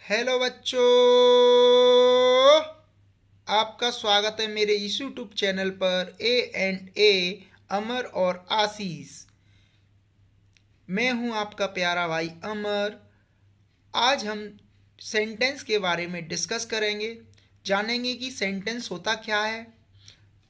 Hello बच्चों, आपका स्वागत है मेरे इस यूट्यूब चैनल पर A&A अमर और आशीष। मैं हूं आपका प्यारा भाई अमर। आज हम सेंटेंस के बारे में डिस्कस करेंगे, जानेंगे कि सेंटेंस होता क्या है।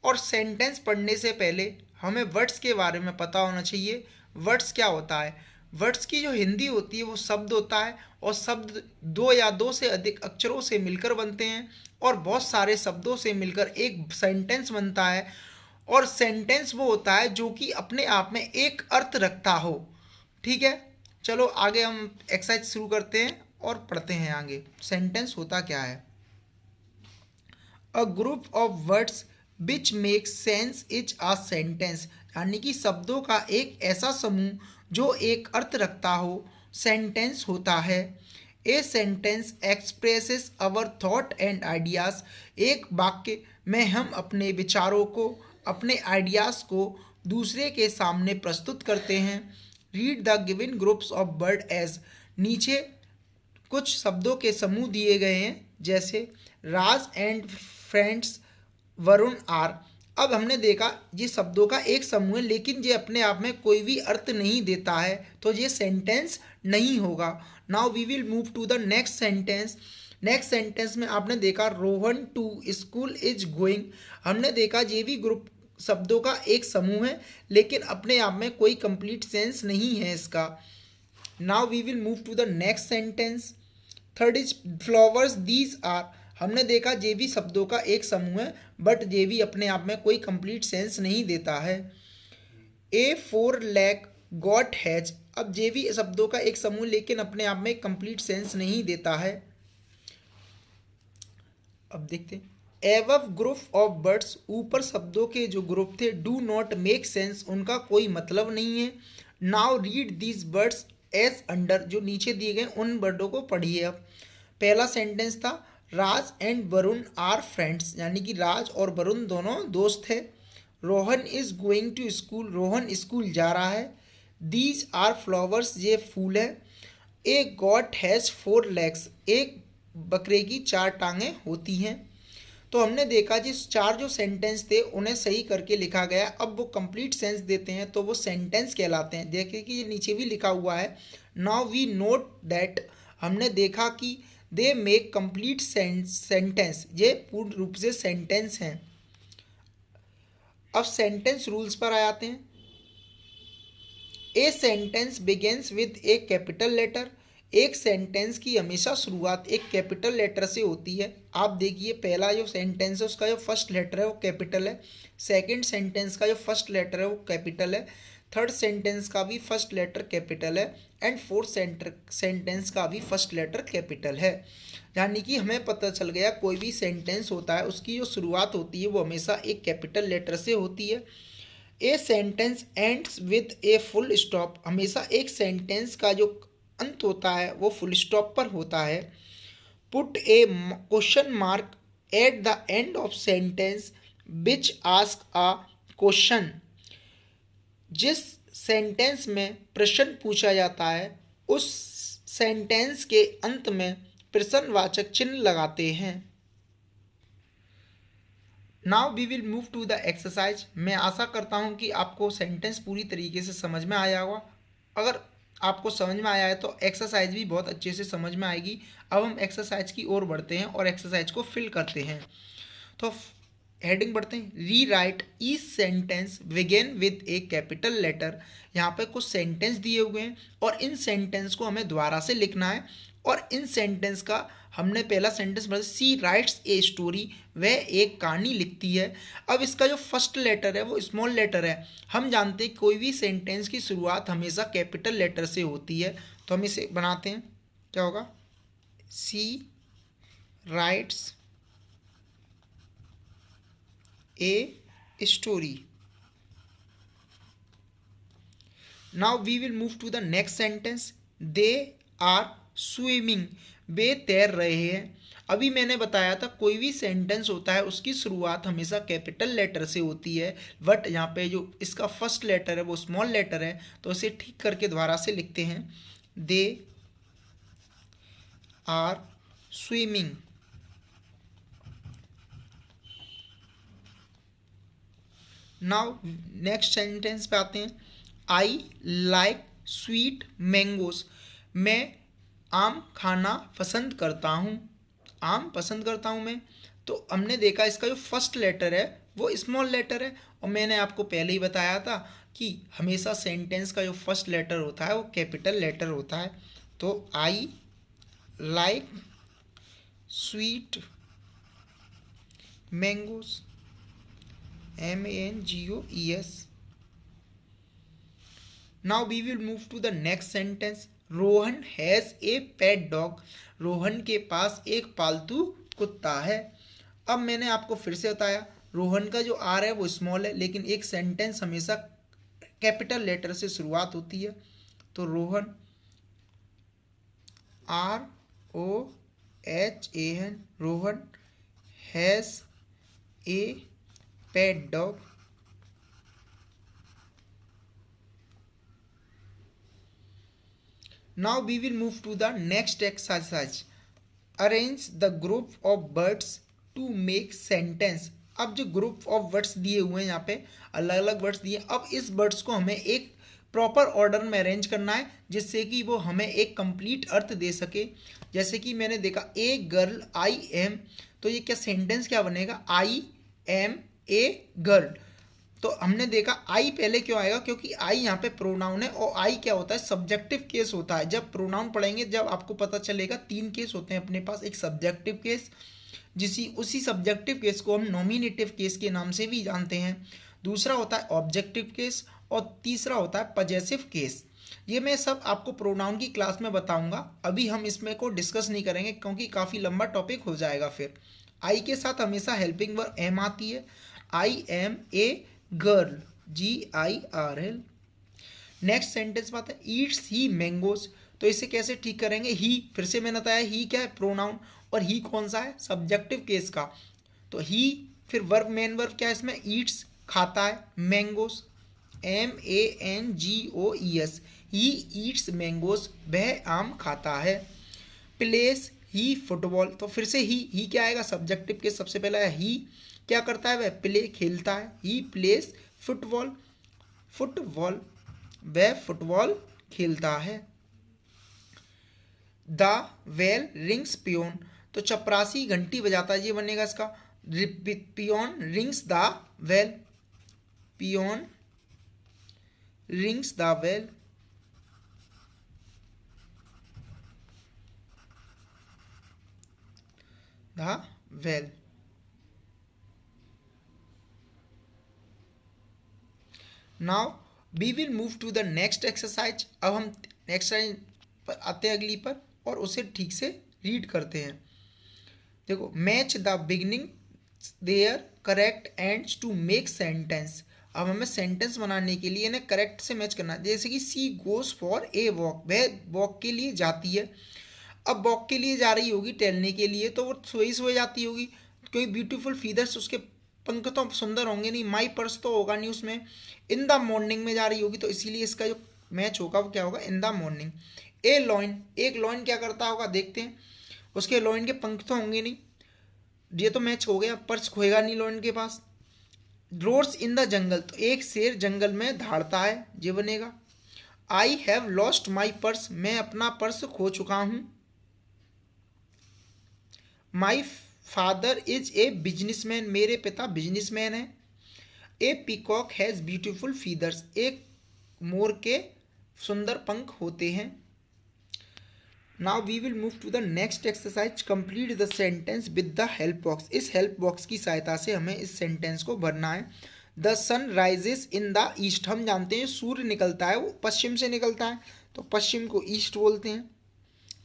और सेंटेंस पढ़ने से पहले हमें वर्ड्स के बारे में पता होना चाहिए। वर्ड्स क्या होता है? वर्ड्स की जो हिंदी होती है वो शब्द होता है, और शब्द दो या दो से अधिक अक्षरों से मिलकर बनते हैं और बहुत सारे शब्दों से मिलकर एक सेंटेंस बनता है। और सेंटेंस वो होता है जो कि अपने आप में एक अर्थ रखता हो। ठीक है, चलो आगे हम एक्सरसाइज शुरू करते हैं और पढ़ते हैं आगे सेंटेंस होता क्या है। A group of words which make sense is a sentence, यानी कि शब्दों का एक ऐसा समूह जो एक अर्थ रखता हो, सेंटेंस होता है। A sentence expresses our thought and ideas, एक वाक्य में हम अपने विचारों को, अपने आइडियाज़ को दूसरे के सामने प्रस्तुत करते हैं। Read the given groups of word as, नीचे कुछ शब्दों के समूह दिए गए हैं, जैसे Raj and friends, Varun are. अब हमने देखा ये शब्दों का एक समूह है, लेकिन ये अपने आप में कोई भी अर्थ नहीं देता है, तो ये सेंटेंस नहीं होगा। Now we will move to the next sentence. Next sentence में आपने देखा Rohan to school is going. हमने देखा ये भी ग्रुप शब्दों का एक समूह है, लेकिन अपने आप में कोई कंप्लीट सेंस नहीं है इसका। Now we will move to the next sentence. Third is flowers these are. हमने देखा जे भी शब्दों का एक समूह है, बट जे भी अपने आप में कोई कंप्लीट सेंस नहीं देता है। ए फोर लैक गॉट हैज, अब जे भी शब्दों का एक समूह लेकिन अपने आप में कंप्लीट सेंस नहीं देता है। अब देखते हैं एवव ग्रुप ऑफ वर्ड्स, ऊपर शब्दों के जो ग्रुप थे डू नॉट मेक सेंस, उनका कोई मतलब नहीं है। Now read these words as under, जो नीचे दिए गए उन वर्डों को पढ़िए। अब पहला सेंटेंस था Raj and Varun are friends, यानी कि राज और वरुण दोनों दोस्त है। Rohan is going to school, Rohan school जा रहा है। दीज आर फ्लावर्स, ये फूल है। A goat has four legs, एक बकरे की चार टांगें होती हैं। तो हमने देखा जिस चार जो सेंटेंस थे उन्हें सही करके लिखा गया। अब वो कंप्लीट सेंस देते हैं तो वो सेंटेंस कहलाते हैं। देखिए कि ये नीचे भी लिखा हुआ है, नाउ वी नोट दैट, हमने देखा कि दे मेक कंप्लीट सेंटेंस, ये पूर्ण रूप से सेंटेंस हैं। अब सेंटेंस रूल्स पर आ जाते हैं। A sentence begins with a capital letter, एक सेंटेंस की हमेशा शुरुआत एक कैपिटल लेटर से होती है। आप देखिए पहला जो सेंटेंस है उसका जो फर्स्ट लेटर है वो कैपिटल है, सेकंड सेंटेंस का जो फर्स्ट लेटर है वो कैपिटल है, थर्ड सेंटेंस का भी फर्स्ट लेटर कैपिटल है, एंड फोर्थ सेंटेंस का भी फर्स्ट लेटर कैपिटल है। यानी कि हमें पता चल गया कोई भी सेंटेंस होता है उसकी जो शुरुआत होती है वो हमेशा एक कैपिटल लेटर से होती है। A sentence ends with a full stop, हमेशा एक सेंटेंस का जो अंत होता है वो फुल स्टॉप पर होता है। Put A question mark at the end of sentence which ask a question, जिस सेंटेंस में प्रश्न पूछा जाता है उस सेंटेंस के अंत में प्रश्नवाचक चिन्ह लगाते हैं। Now we will move to the exercise. मैं आशा करता हूँ कि आपको सेंटेंस पूरी तरीके से समझ में आया होगा। अगर आपको समझ में आया है तो एक्सरसाइज भी बहुत अच्छे से समझ में आएगी। अब हम एक्सरसाइज की ओर बढ़ते हैं और एक्सरसाइज को फिल करते हैं। तो हेडिंग बढ़ते हैं, rewrite each sentence begin with a capital letter. यहाँ पे कुछ सेंटेंस दिए हुए हैं और इन सेंटेंस को हमें दोबारा से लिखना है। और इन सेंटेंस का हमने पहला सेंटेंस पढ़ा, सी राइट्स ए स्टोरी, वह एक कहानी लिखती है। अब इसका जो फर्स्ट लेटर है वो स्मॉल लेटर है। हम जानते हैं कोई भी सेंटेंस की शुरुआत हमेशा कैपिटल लेटर से होती है, तो हम इसे बनाते हैं। क्या होगा, she writes a story. Now we will move to the next sentence, they are swimming, वे तैर रहे हैं। अभी मैंने बताया था कोई भी सेंटेंस होता है उसकी शुरुआत हमेशा कैपिटल लेटर से होती है, बट यहाँ पे जो इसका फर्स्ट लेटर है वो स्मॉल लेटर है, तो इसे ठीक करके दोबारा से लिखते हैं, they are swimming. Now next sentence पे आते हैं। I like sweet mangoes. मैं आम खाना पसंद करता हूँ। आम पसंद करता हूँ मैं। तो हमने देखा इसका जो फर्स्ट लेटर है वो स्मॉल लेटर है, और मैंने आपको पहले ही बताया था कि हमेशा सेंटेंस का जो फर्स्ट लेटर होता है वो कैपिटल लेटर होता है। तो आई like sweet mangoes, MANGOES। Now we will move to the next sentence. Rohan has a pet dog. Rohan के पास एक पालतू कुत्ता है। अब मैंने आपको फिर से बताया रोहन का जो आर है वो स्मॉल है, लेकिन एक सेंटेंस हमेशा कैपिटल लेटर से शुरुआत होती है। तो Rohan ROHAN, Rohan has a pet dog. Now we will move to the next exercise. Arrange the group of words to make sentence. अब जो ग्रुप ऑफ वर्ड्स दिए हुए हैं यहाँ पे अलग अलग वर्ड्स दिए, अब इस वर्ड्स को हमें एक प्रॉपर ऑर्डर में अरेंज करना है जिससे कि वो हमें एक कंप्लीट अर्थ दे सके। जैसे कि मैंने देखा ए गर्ल आई एम, तो ये क्या सेंटेंस क्या बनेगा, आई एम ए गर्ल। तो हमने देखा आई पहले क्यों आएगा, क्योंकि आई यहाँ पे प्रोनाउन है, और आई क्या होता है, सब्जेक्टिव केस होता है। जब प्रोनाउन पढ़ेंगे जब आपको पता चलेगा तीन केस होते हैं अपने पास, एक सब्जेक्टिव केस, उसी सब्जेक्टिव केस को हम नॉमिनेटिव केस के नाम से भी जानते हैं, दूसरा होता है ऑब्जेक्टिव केस, और तीसरा होता है पजेसिव केस। ये मैं सब आपको प्रोनाउन की क्लास में बताऊंगा, अभी हम इसमें को डिस्कस नहीं करेंगे क्योंकि काफ़ी लंबा टॉपिक हो जाएगा। फिर आई के साथ हमेशा हेल्पिंग वर्ब एम आती है। I am a girl, GIRL। Next sentence बात है ईट्स ही मैंगोज। तो इसे कैसे ठीक करेंगे, ही, फिर से मैंने बताया ही क्या है, प्रोनाउन, और ही कौन सा है, सब्जेक्टिव केस का। तो ही, फिर वर्ब, मेन वर्ब क्या है इसमें, ईट्स, खाता है, mangoes MANGOES, he eats mangoes, वह आम खाता है। प्लेस ही फुटबॉल, तो फिर से ही क्या आएगा, सब्जेक्टिव केस सबसे पहला है, ही क्या करता है, वह प्ले खेलता है, ही प्लेस फुटबॉल, वह फुटबॉल खेलता है। द वेल रिंग्स पियोन, तो चपरासी घंटी बजाता है, ये बनेगा इसका peon rings the bell, peon rings the bell. The bell. Now we will move to the next exercise. अब हम नेक्स्ट पर आते हैं अगली पर, और उसे ठीक से रीड करते हैं। देखो, match the beginning their correct ends to make sentence. अब हमें सेंटेंस बनाने के लिए इन्हें करेक्ट से मैच करना है। जैसे कि she goes for a walk, वह वॉक के लिए जाती है। अब वॉक के लिए जा रही होगी टहलने के लिए, तो वो सोई जाती होगी, क्योंकि ब्यूटीफुल फीदर्स, उसके पंख तो सुंदर होंगे नहीं, माई पर्स तो होगा नहीं उसमें। इन द मॉर्निंग में जा रही होगी, तो इसीलिए इसका जो मैच होगा वो क्या होगा, in the morning. A lion, एक लॉइन क्या करता होगा, देखते हैं, उसके लॉइन के पंख तो होंगे नहीं, ये तो मैच हो गया, पर्स खोएगा नहीं लॉइन के पास। रोड्स इन द जंगल, तो एक शेर जंगल में धाड़ता है, ये बनेगा। I have lost my purse, मैं अपना पर्स खो चुका हूँ। My father is a businessman, मेरे पिता बिजनेसमैन है। A peacock has beautiful feathers, एक मोर के सुंदर पंख होते हैं। Now we will move to the next exercise. Complete the sentence with the help box. इस हेल्प बॉक्स की सहायता से हमें इस सेंटेंस को भरना है। The sun rises in the east, हम जानते हैं सूर्य निकलता है वो पश्चिम से निकलता है, तो पश्चिम को ईस्ट बोलते हैं,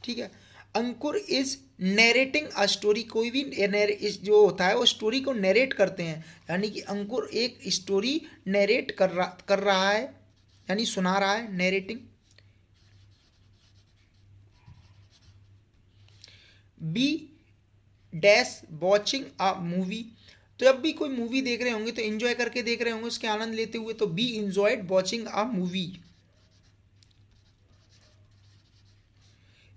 ठीक है। अंकुर इज नरेटिंग अ स्टोरी, कोई भी जो होता है वो स्टोरी को नरेट करते हैं, यानी कि अंकुर एक स्टोरी नरेट कर रहा है, यानी सुना रहा है, narrating. Be dash watching a movie, तो जब भी कोई मूवी देख रहे होंगे तो एंजॉय करके देख रहे होंगे, उसके आनंद लेते हुए, तो we enjoyed watching a movie.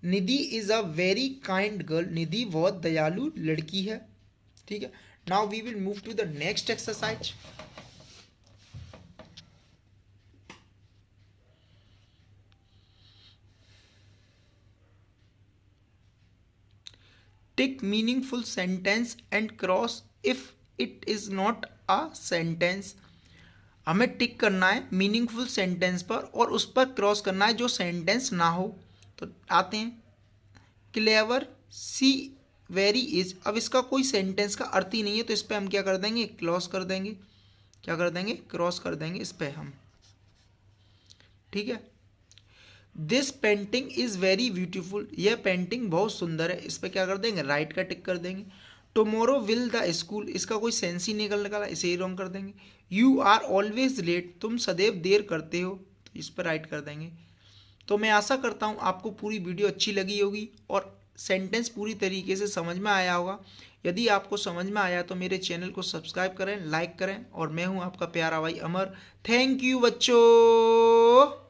Nidhi is a very kind girl, Nidhi बहुत दयालु लड़की है। ठीक है, now we will move to the next exercise. Tick meaningful sentence and cross if it is not a sentence. हमें टिक करना है मीनिंगफुल सेंटेंस पर और उस पर क्रॉस करना है जो सेंटेंस ना हो। तो आते हैं, क्लेवर सी वेरी इज। अब इसका कोई सेंटेंस का अर्थ ही नहीं है, तो इस पर हम क्या कर देंगे, क्रॉस कर देंगे। क्या कर देंगे, क्रॉस कर देंगे इस पर हम। ठीक है, this painting is very beautiful, यह पेंटिंग बहुत सुंदर है, इस पर क्या कर देंगे, राइट का टिक कर देंगे। टुमारो विल द स्कूल, इसका कोई सेंस ही निकला, इसे ही रॉन्ग कर देंगे। यू आर ऑलवेज लेट, तुम सदैव देर करते हो, तो इस पर राइट कर देंगे। तो मैं आशा करता हूँ आपको पूरी वीडियो अच्छी लगी होगी और सेंटेंस पूरी तरीके से समझ में आया होगा। यदि आपको समझ में आया तो मेरे चैनल को सब्सक्राइब करें, लाइक करें, और मैं हूँ आपका प्यारा भाई अमर। थैंक यू बच्चों।